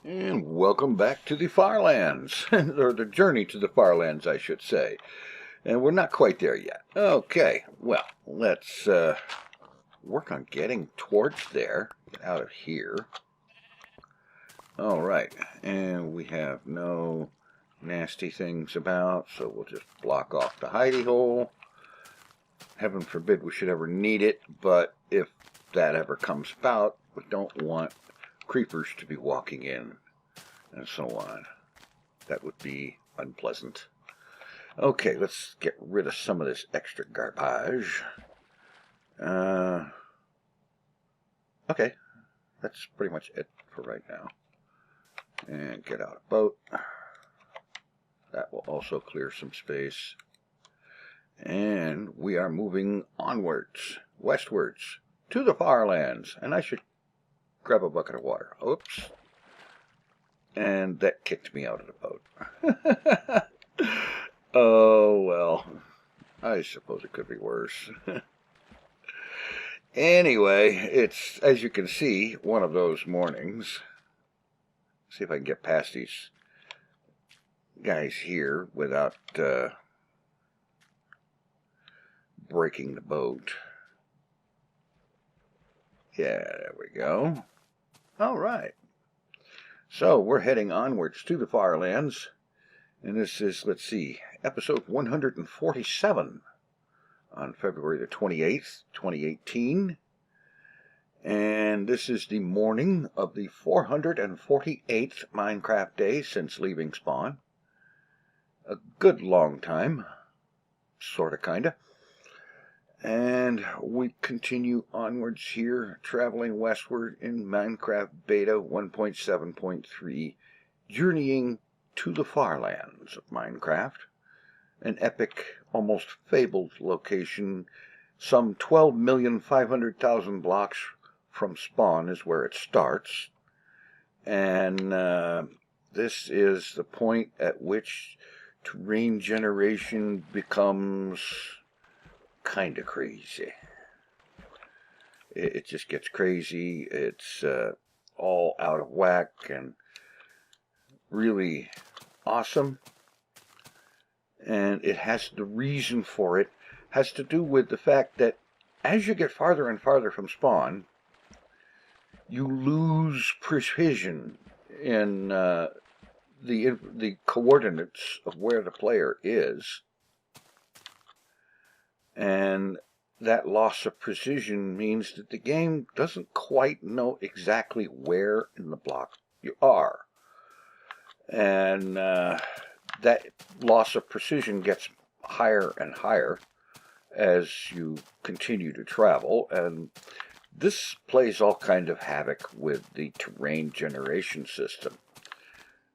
And welcome back to the Farlands, or the journey to the Farlands, I should say. And we're not quite there yet. Okay, well, let's work on getting towards there. Get out of here. All right, and we have no nasty things about, so we'll just block off the hidey hole. Heaven forbid we should ever need it, but if that ever comes about, we don't want creepers to be walking in and so on. That would be unpleasant. Okay, let's get rid of some of this extra garbage. Okay, that's pretty much it for right now. And get out a boat. That will also clear some space. And we are moving onwards, westwards, to the Farlands. And I should grab a bucket of water. Oops. And that kicked me out of the boat. Oh, well. I suppose it could be worse. Anyway, it's, as you can see, one of those mornings. See if I can get past these guys here without breaking the boat. Yeah, there we go. All right. So we're heading onwards to the Farlands. And this is, let's see, episode 147 on February the 28th, 2018. And this is the morning of the 448th Minecraft day since leaving spawn. A good long time. Sorta, kinda. And we continue onwards here, traveling westward in Minecraft Beta 1.7.3, journeying to the Farlands of Minecraft, an epic, almost fabled location. Some 12,500,000 blocks from spawn is where it starts, and this is the point at which terrain generation becomes kind of crazy. It just gets crazy. It's all out of whack and really awesome. And it has, the reason for it has to do with the fact that as you get farther and farther from spawn, you lose precision in the coordinates of where the player is. And that loss of precision means that the game doesn't quite know exactly where in the block you are. And that loss of precision gets higher and higher as you continue to travel. And this plays all kind of havoc with the terrain generation system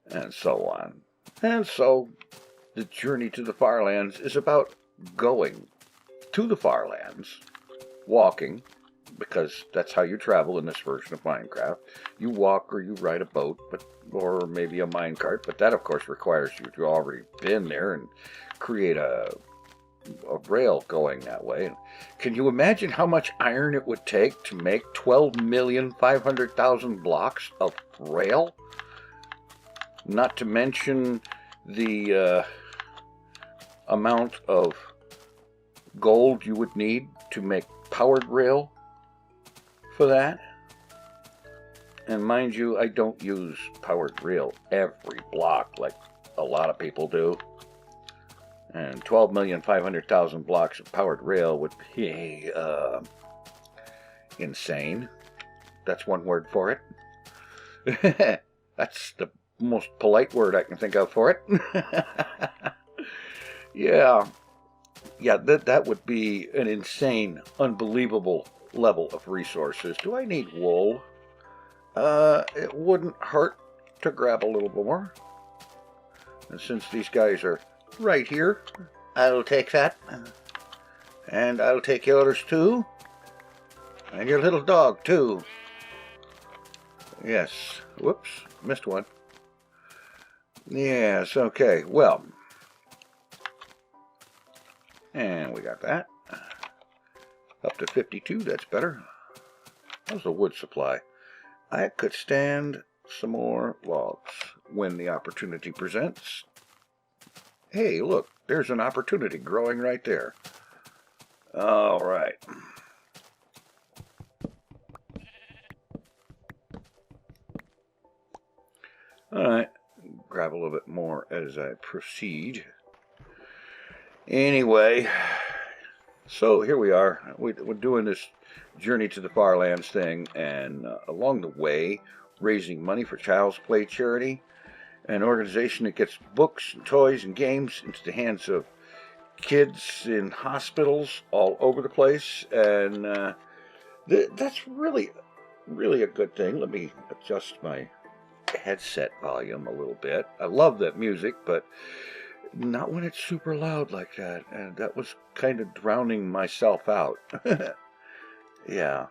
and so on. And so the journey to the Farlands is about going to the Farlands, walking, because that's how you travel in this version of Minecraft. You walk or you ride a boat, or maybe a minecart, but that of course requires you to already been there and create a rail going that way. Can you imagine how much iron it would take to make 12,500,000 blocks of rail? Not to mention the amount of gold you would need to make powered rail for that. And mind you, I don't use powered rail every block like a lot of people do. And 12,500,000 blocks of powered rail would be insane. That's one word for it. That's the most polite word I can think of for it. Yeah, that would be an insane, unbelievable level of resources. Do I need wool? It wouldn't hurt to grab a little more. And since these guys are right here, I'll take that. And I'll take yours too. And your little dog too. Yes. Whoops. Missed one. Yes, okay. Well. And we got that. Up to 52, that's better. How's the wood supply? I could stand some more logs when the opportunity presents. Hey, look, there's an opportunity growing right there. All right. All right, grab a little bit more as I proceed. Anyway, so here we are. We're doing this Journey to the Far Lands thing, and along the way, raising money for Child's Play Charity, an organization that gets books and toys and games into the hands of kids in hospitals all over the place, and that's really a good thing. Let me adjust my headset volume a little bit. I love that music, but not when it's super loud like that, and that was kind of drowning myself out. Yeah.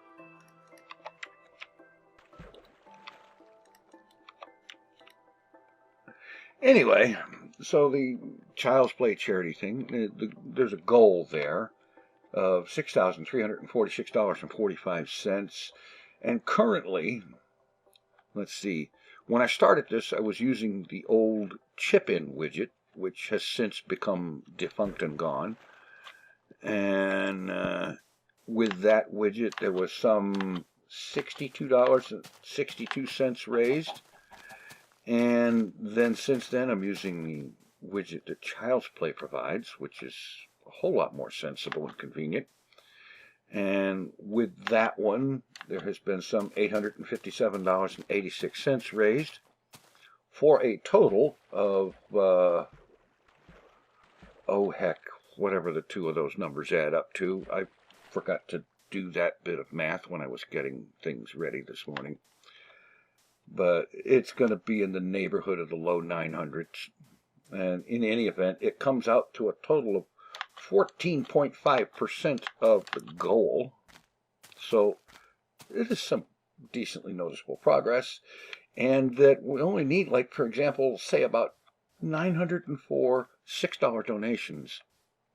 Anyway, so the Child's Play charity thing, there's a goal there of $6,346.45, and currently, let's see, when I started this, I was using the old chip-in widget, which has since become defunct and gone. And with that widget, there was some $62.62 raised. And then since then, I'm using the widget that Child's Play provides, which is a whole lot more sensible and convenient. And with that one, there has been some $857.86 raised, for a total of, oh heck, whatever the two of those numbers add up to. I forgot to do that bit of math when I was getting things ready this morning. But it's going to be in the neighborhood of the low 900s. And in any event, it comes out to a total of 14.5% of the goal. So it is some decently noticeable progress. And that we only need, like, for example, say about 904 $6 donations.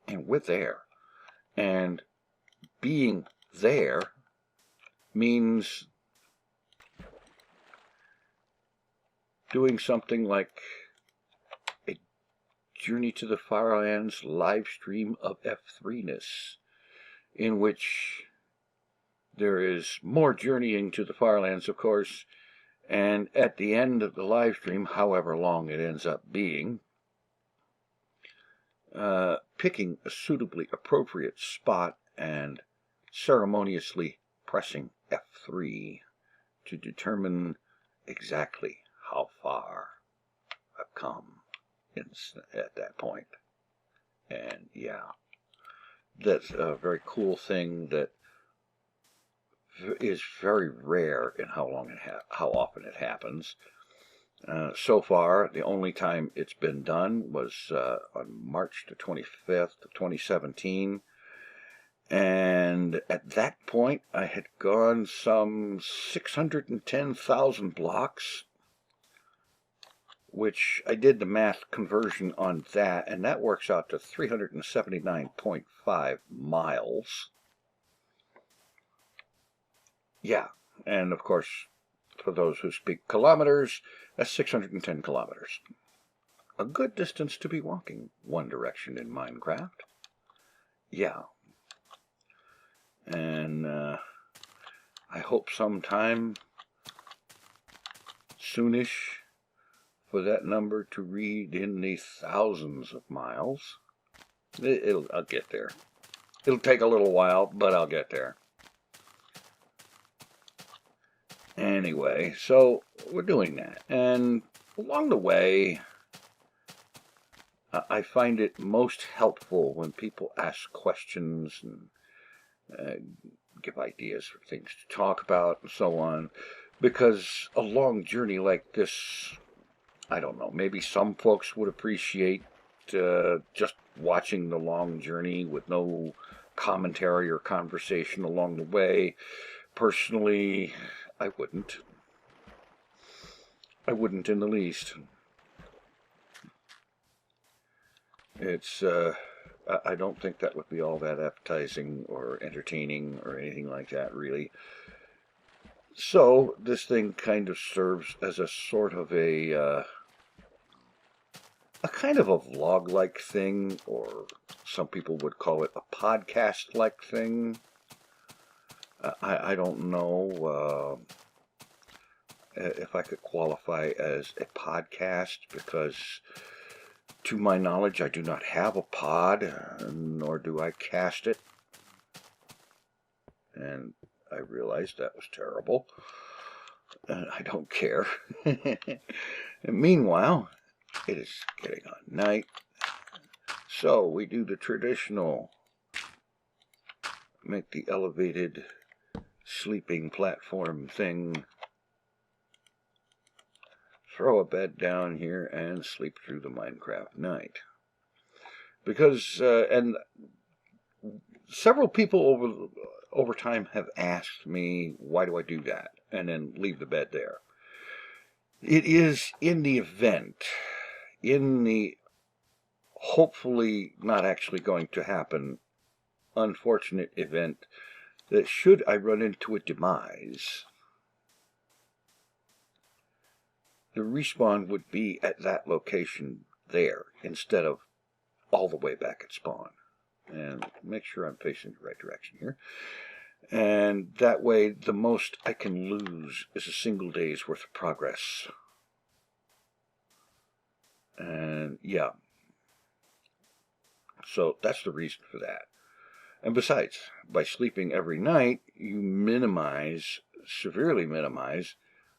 And we're there. And being there means doing something like a Journey to the Far Lands live stream of F3-ness, in which there is more journeying to the Far Lands, of course, and at the end of the live stream, however long it ends up being, picking a suitably appropriate spot and ceremoniously pressing F3 to determine exactly how far I've come at that point. And yeah, that's a very cool thing that is very rare in how often it happens. So far, the only time it's been done was on March the 25th of 2017. And at that point, I had gone some 610,000 blocks, which I did the math conversion on that, and that works out to 379.5 miles. Yeah, and of course, for those who speak kilometers, that's 610 kilometers. A good distance to be walking one direction in Minecraft. Yeah. And I hope sometime soonish for that number to read in the thousands of miles. I'll get there. It'll take a little while, but I'll get there. Anyway, so we're doing that. And along the way, I find it most helpful when people ask questions and give ideas for things to talk about and so on. Because a long journey like this, I don't know, maybe some folks would appreciate just watching the long journey with no commentary or conversation along the way. Personally, I wouldn't. I wouldn't in the least. It's, I don't think that would be all that appetizing or entertaining or anything like that, really. So this thing kind of serves as a sort of a kind of a vlog-like thing, or some people would call it a podcast-like thing. I don't know if I could qualify as a podcast, because to my knowledge I do not have a pod, nor do I cast it. And I realized that was terrible. I don't care. And meanwhile, it is getting on night. So we do the traditional, make the elevated sleeping platform thing, throw a bed down here, and sleep through the Minecraft night. Because, and several people over time have asked me, why do I do that? And then leave the bed there. It is in the event, in the hopefully not actually going to happen, unfortunate event, that should I run into a demise, the respawn would be at that location there, instead of all the way back at spawn. And make sure I'm facing the right direction here. And that way, the most I can lose is a single day's worth of progress. And yeah. So that's the reason for that. And besides, by sleeping every night, you minimize, severely minimize,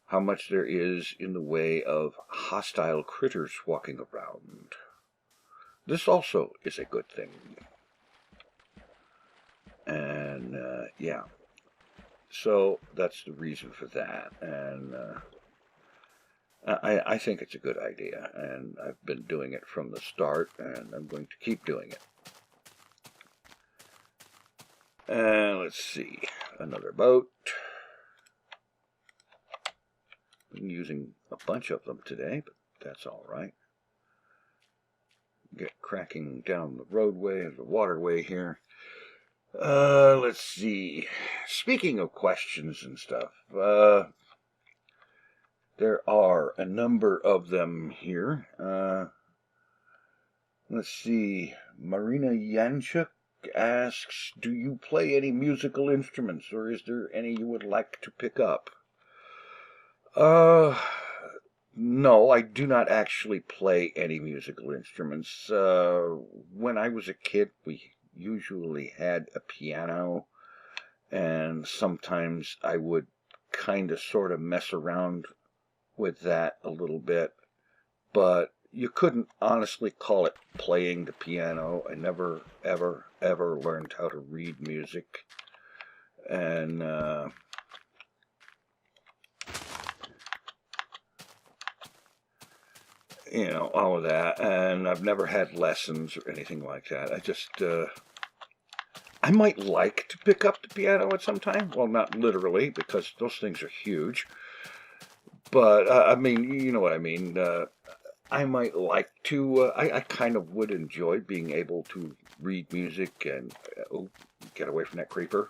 how much there is in the way of hostile critters walking around. This also is a good thing. And yeah, so that's the reason for that. And I think it's a good idea, and I've been doing it from the start, and I'm going to keep doing it. And let's see, another boat. Been using a bunch of them today, but that's all right. Get cracking down the roadway, the waterway here. Let's see. Speaking of questions and stuff, there are a number of them here. Let's see. Marina Yanchuk asks, do you play any musical instruments, or is there any you would like to pick up? No, I do not actually play any musical instruments. When I was a kid, we usually had a piano, and sometimes I would kind of sort of mess around with that a little bit, but you couldn't honestly call it playing the piano. I never, ever, ever learned how to read music, and you know, all of that, and I've never had lessons or anything like that. I just, I might like to pick up the piano at some time. Well, not literally, because those things are huge, but I mean, you know what I mean. I might like to, I kind of would enjoy being able to read music and, oh, get away from that creeper.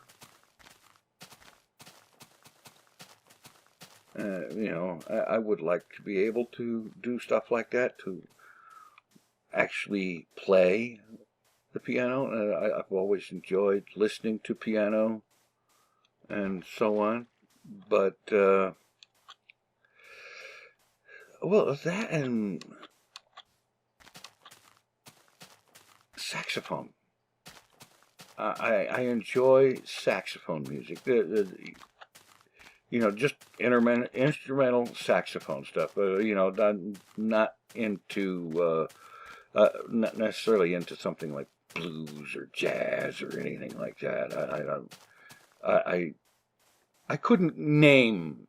You know, I would like to be able to do stuff like that, to actually play the piano. I've always enjoyed listening to piano and so on. But, well, that and saxophone. I enjoy saxophone music. You know, just instrumental saxophone stuff. You know, not into, not necessarily into something like blues or jazz or anything like that. I couldn't name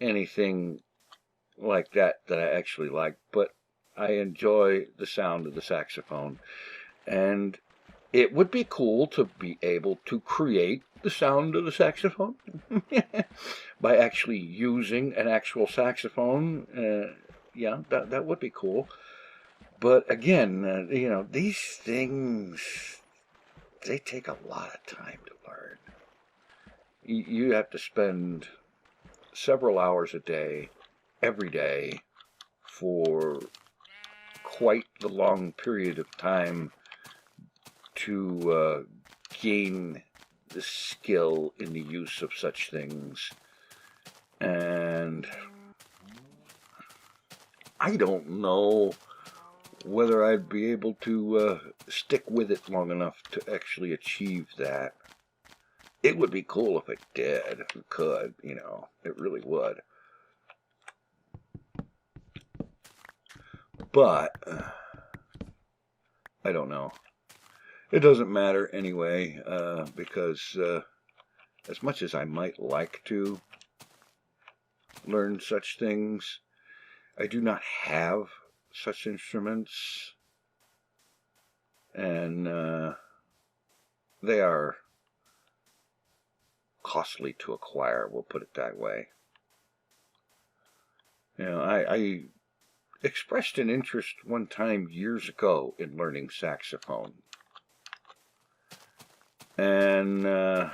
anything like that I actually like, but I enjoy the sound of the saxophone, and it would be cool to be able to create the sound of the saxophone by actually using an actual saxophone. Yeah, that would be cool. But again, you know, these things, they take a lot of time to learn. You have to spend several hours a day, every day, for quite the long period of time to gain the skill in the use of such things. And I don't know whether I'd be able to stick with it long enough to actually achieve that. It would be cool if it did, if it could, you know, it really would. But I don't know. It doesn't matter anyway, because as much as I might like to learn such things, I do not have such instruments, and they are costly to acquire, we'll put it that way. You know, I expressed an interest one time years ago in learning saxophone, and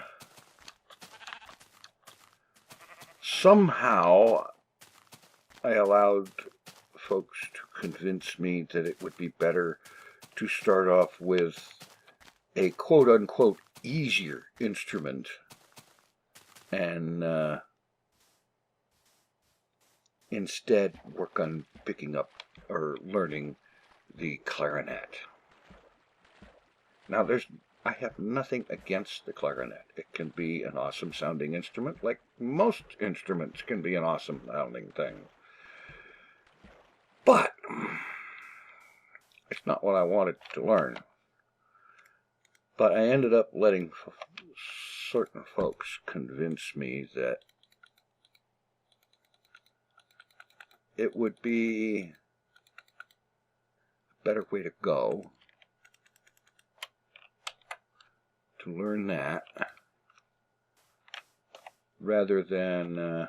somehow I allowed folks to convince me that it would be better to start off with a quote-unquote easier instrument and instead work on picking up or learning the clarinet. Now, I have nothing against the clarinet. It can be an awesome sounding instrument, like most instruments can be an awesome sounding thing. But it's not what I wanted to learn. But I ended up letting certain folks convince me that it would be a better way to go to learn that rather than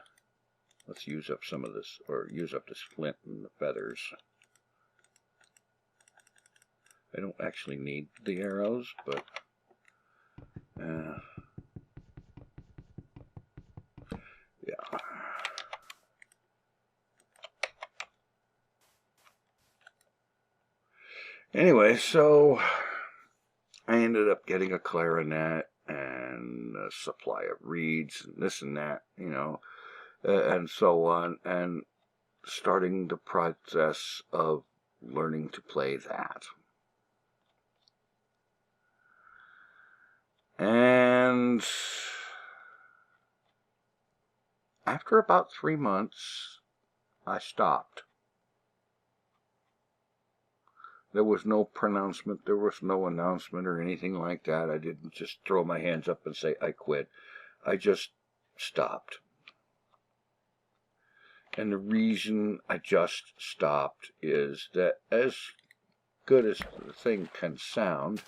let's use up some of this, or use up this flint and the feathers. I don't actually need the arrows, but yeah. Anyway, so I ended up getting a clarinet and a supply of reeds and this and that, you know, and so on, and starting the process of learning to play that. And after about 3 months, I stopped. There was no pronouncement, there was no announcement or anything like that. I didn't just throw my hands up and say, I quit. I just stopped. And the reason I just stopped is that, as good as the thing can sound,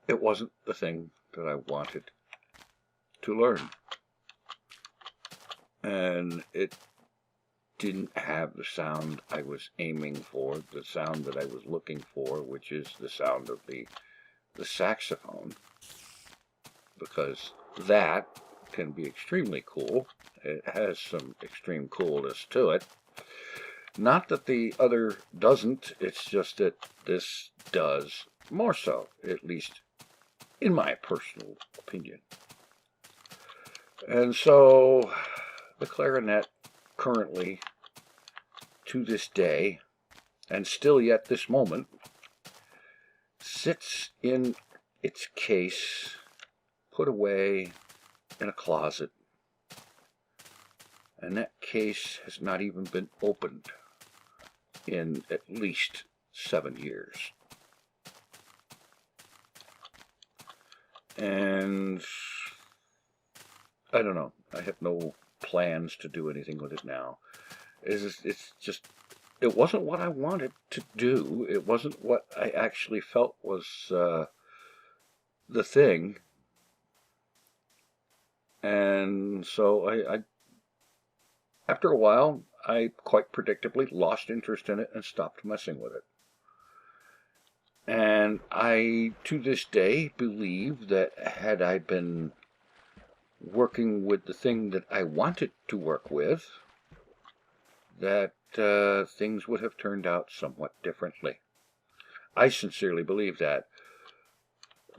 it wasn't the thing that I wanted to learn. And it didn't have the sound I was aiming for, the sound that I was looking for, which is the sound of the saxophone, because that can be extremely cool. It has some extreme coolness to it. Not that the other doesn't, it's just that this does more so, at least in my personal opinion. And so the clarinet currently, to this day, and still yet this moment, sits in its case, put away in a closet, and that case has not even been opened in at least 7 years. And I don't know, I have no plans to do anything with it now. It's just, it wasn't what I wanted to do. It wasn't what I actually felt was the thing. And so I after a while, I quite predictably lost interest in it and stopped messing with it. And I, to this day, believe that had I been working with the thing that I wanted to work with, that things would have turned out somewhat differently. I sincerely believe that.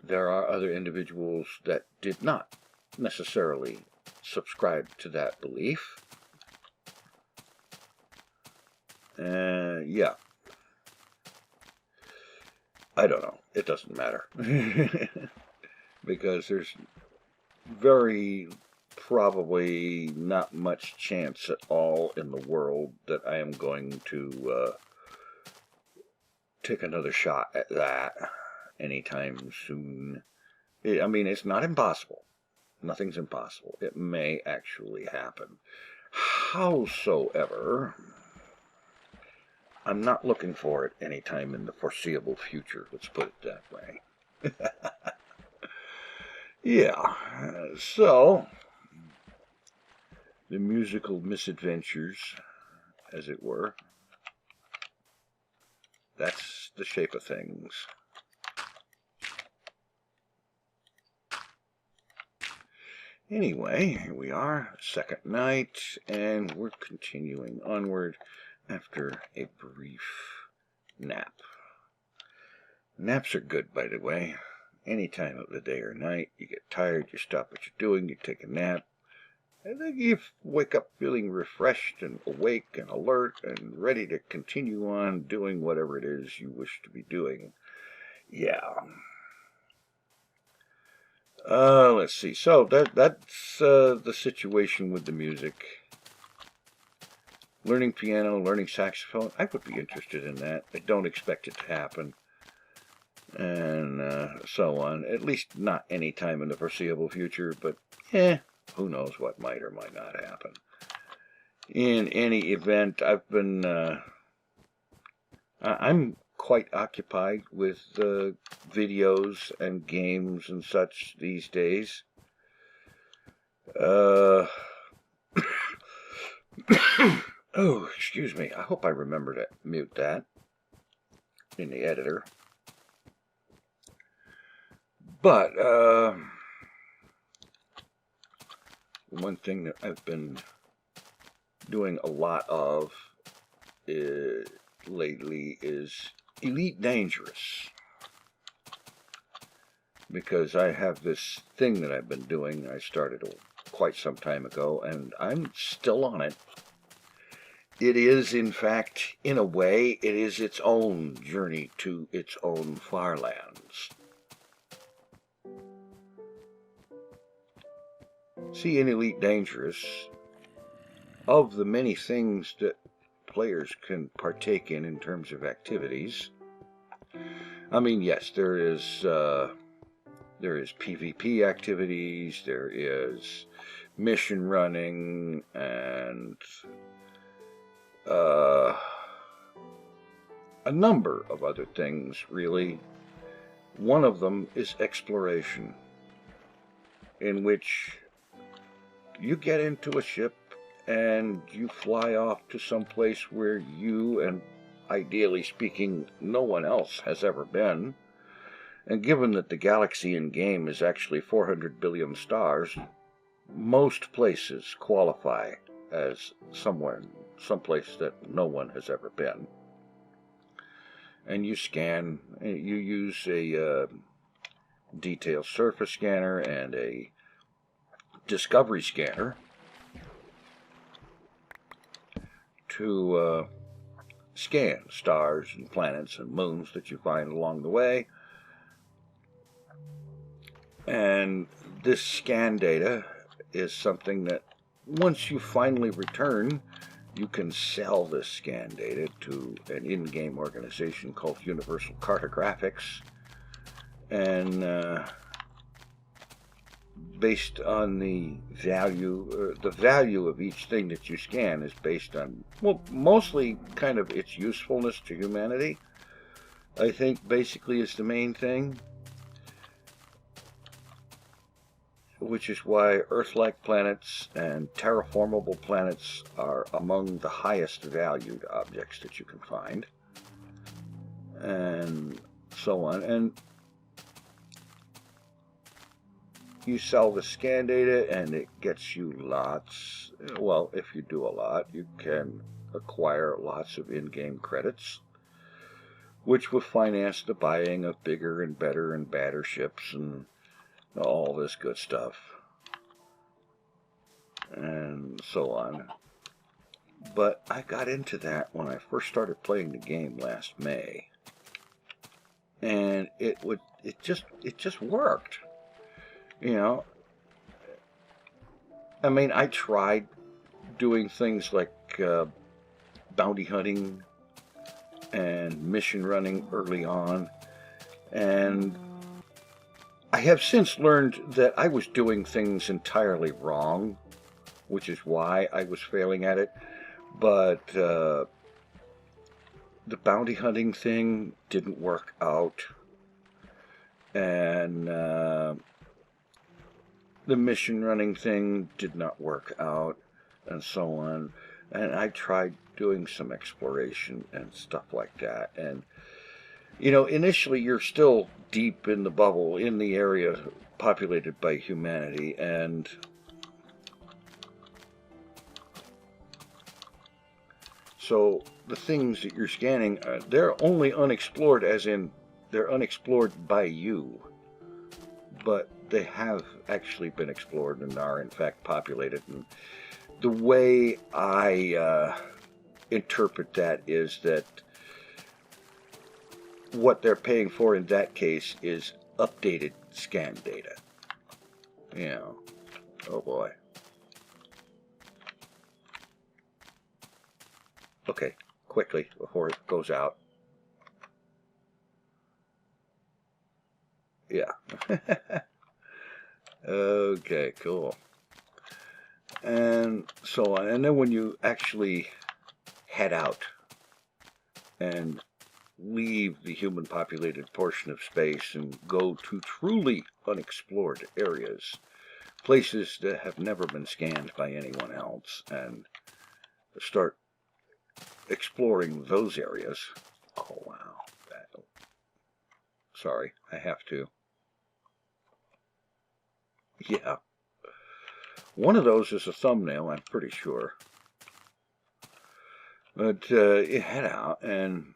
There are other individuals that did not necessarily subscribe to that belief. Yeah. I don't know. It doesn't matter. Because there's very probably not much chance at all in the world that I am going to take another shot at that anytime soon. I mean, it's not impossible. Nothing's impossible. It may actually happen. Howsoever, I'm not looking for it anytime in the foreseeable future. Let's put it that way. Yeah, so the musical misadventures, as it were, that's the shape of things. Anyway, here we are, second night, and we're continuing onward after a brief nap. Naps are good, by the way. Any time of the day or night, you get tired, you stop what you're doing, you take a nap, and then you wake up feeling refreshed and awake and alert and ready to continue on doing whatever it is you wish to be doing. Yeah. Let's see. So that's the situation with the music. Learning piano, learning saxophone. I would be interested in that. I don't expect it to happen. And so on. At least not any time in the foreseeable future, but who knows what might or might not happen. In any event, I've been I'm quite occupied with videos and games and such these days. Oh, excuse me. I hope I remember to mute that in the editor. But one thing that I've been doing a lot of lately is Elite Dangerous. Because I have this thing that I've been doing. I started quite some time ago, and I'm still on it. It is, in fact, in a way, it is its own journey to its own far lands. See, in Elite Dangerous, of the many things that players can partake in terms of activities, I mean, yes, there is PvP activities, there is mission running, and a number of other things, really. One of them is exploration, in which you get into a ship and you fly off to some place where you, and ideally speaking, no one else has ever been. And given that the galaxy in game is actually 400 billion stars, most places qualify as someplace that no one has ever been. And you scan, you use a detail surface scanner and a discovery scanner to scan stars and planets and moons that you find along the way. And this scan data is something that once you finally return, you can sell this scan data to an in-game organization called Universal Cartographics. And based on the value of each thing that you scan is based on, well, mostly kind of its usefulness to humanity, I think basically is the main thing. Which is why Earth-like planets and terraformable planets are among the highest valued objects that you can find. And so on. And you sell the scan data and it gets you lots. Well, if you do a lot, you can acquire lots of in-game credits, which will finance the buying of bigger and better and badder ships and all this good stuff, and so on. But I got into that when I first started playing the game last May, and it just worked. You know, I mean, I tried doing things like bounty hunting and mission running early on, and I have since learned that I was doing things entirely wrong, which is why I was failing at it. But the bounty hunting thing didn't work out, and the mission running thing did not work out, and so on. And I tried doing some exploration and stuff like that, and you know, initially you're still deep in the bubble, in the area populated by humanity, and so the things that you're scanning, they're only unexplored, as in they're unexplored by you, but they have actually been explored and are in fact populated. And the way I interpret that is that what they're paying for in that case is updated scan data. You know, oh boy. Okay, quickly before it goes out. Yeah. Okay, cool. And so on. And then when you actually head out and leave the human populated portion of space and go to truly unexplored areas, places that have never been scanned by anyone else, and start exploring those areas. Oh wow. Sorry, I have to. Yeah. One of those is a thumbnail, I'm pretty sure. But you head out and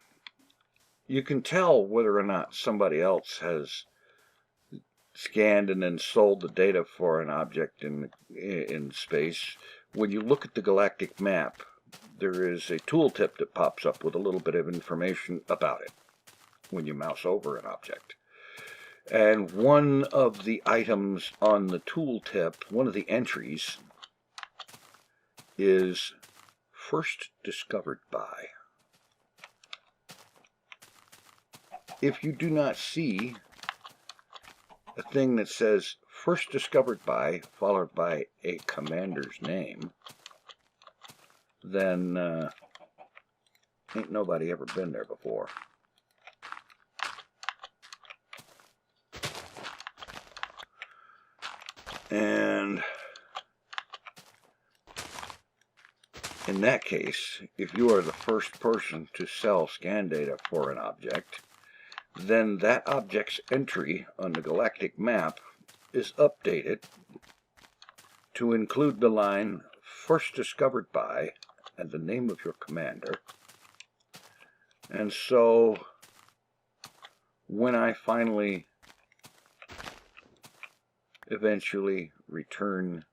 you can tell whether or not somebody else has scanned and then sold the data for an object in space. When you look at the galactic map, there is a tooltip that pops up with a little bit of information about it when you mouse over an object. And one of the items on the tooltip, one of the entries, is first discovered by. If you do not see a thing that says first discovered by, followed by a commander's name, then ain't nobody ever been there before. And in that case, if you are the first person to sell scan data for an object, then that object's entry on the galactic map is updated to include the line first discovered by and the name of your commander. And so when I finally eventually return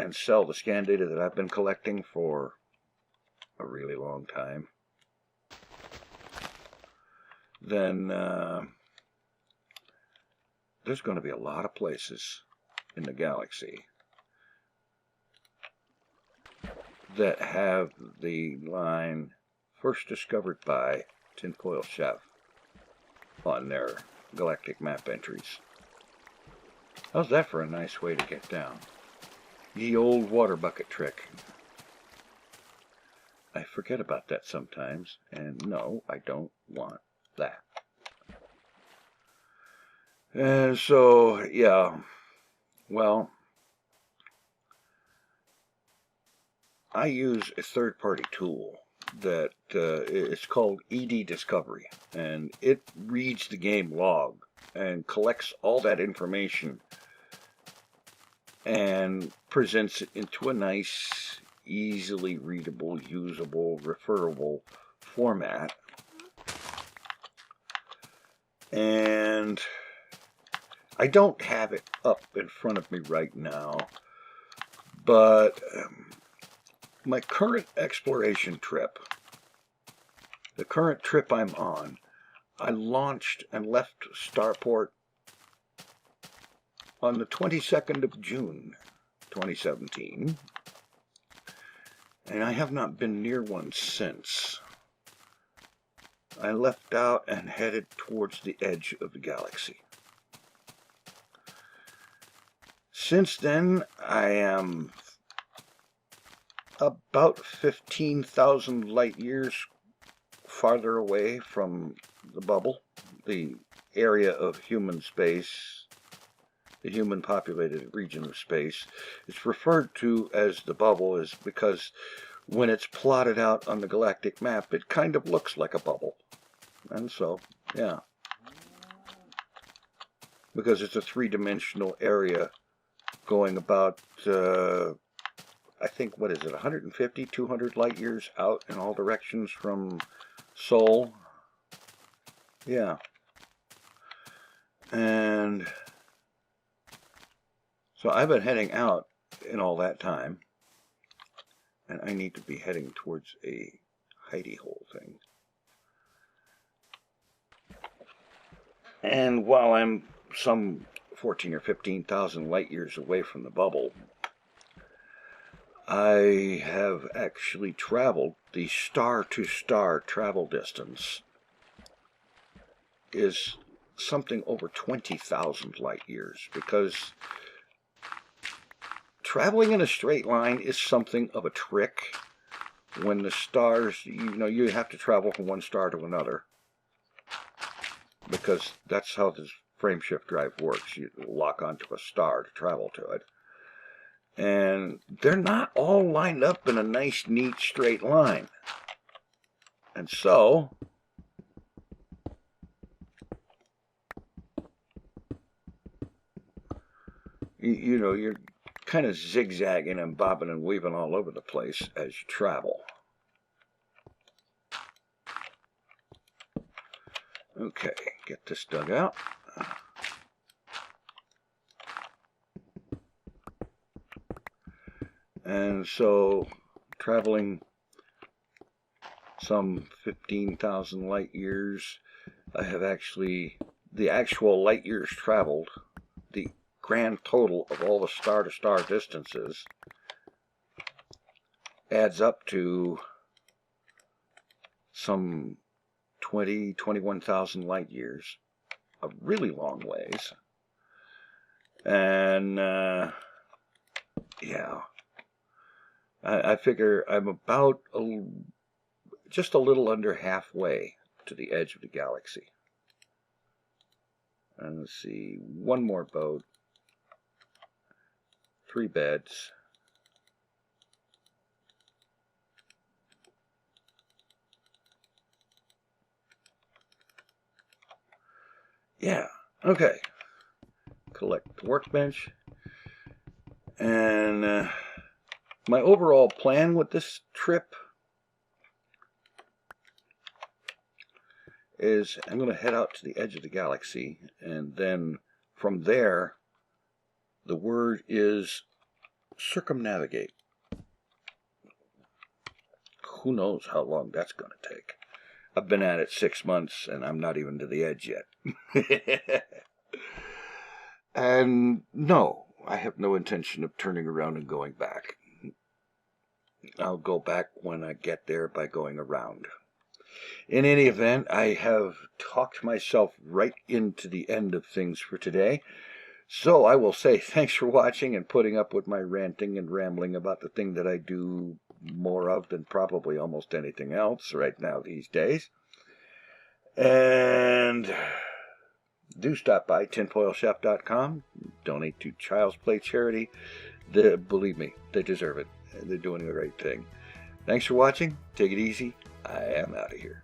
and sell the scan data that I've been collecting for a really long time, then there's going to be a lot of places in the galaxy that have the line first discovered by Tinfoil Chef on their galactic map entries. How's that for a nice way to get down? Ye old water bucket trick. I forget about that sometimes, and no, I don't want that. And so, yeah, well, I use a third-party tool that it's called ED Discovery, and it reads the game log and collects all that information and presents it into a nice, easily readable, usable, referable format. And I don't have it up in front of me right now, but my current exploration trip, the current trip I'm on, I launched and left Starport on the 22nd of June, 2017, and I have not been near one since. I left out and headed towards the edge of the galaxy. Since then, I am about 15,000 light years farther away from the bubble, the area of human space, the human populated region of space. It's referred to as the bubble is because when it's plotted out on the galactic map, it kind of looks like a bubble. And so, yeah. Because it's a three-dimensional area going about, I think, what is it, 150, 200 light years out in all directions from Sol. Yeah. And so I've been heading out in all that time, and I need to be heading towards a hidey hole thing. And while I'm some 14 or 15,000 light years away from the bubble, I have actually traveled the star-to-star travel distance is something over 20,000 light years, because traveling in a straight line is something of a trick. When the stars, you have to travel from one star to another, because that's how this frameshift drive works. You lock onto a star to travel to it. And they're not all lined up in a nice, neat, straight line. And so, you're kind of zigzagging and bobbing and weaving all over the place as you travel. Okay, get this dug out. And so, traveling some 15,000 light years, I have actually, the actual light years traveled, the grand total of all the star-to-star distances adds up to some 21,000 light years, a really long ways. And, yeah. I figure I'm about just a little under halfway to the edge of the galaxy. And let's see, one more boat, 3 beds. Yeah, okay. Collect the workbench. And my overall plan with this trip is I'm going to head out to the edge of the galaxy, and then from there, the word is circumnavigate. Who knows how long that's going to take. I've been at it 6 months, and I'm not even to the edge yet. And no, I have no intention of turning around and going back. I'll go back when I get there by going around. In any event, I have talked myself right into the end of things for today. So I will say thanks for watching and putting up with my ranting and rambling about the thing that I do more of than probably almost anything else right now these days. And do stop by tinfoilchef.com. Donate to Child's Play charity. Believe me, they deserve it. They're doing the right thing. Thanks for watching. Take it easy. I am out of here.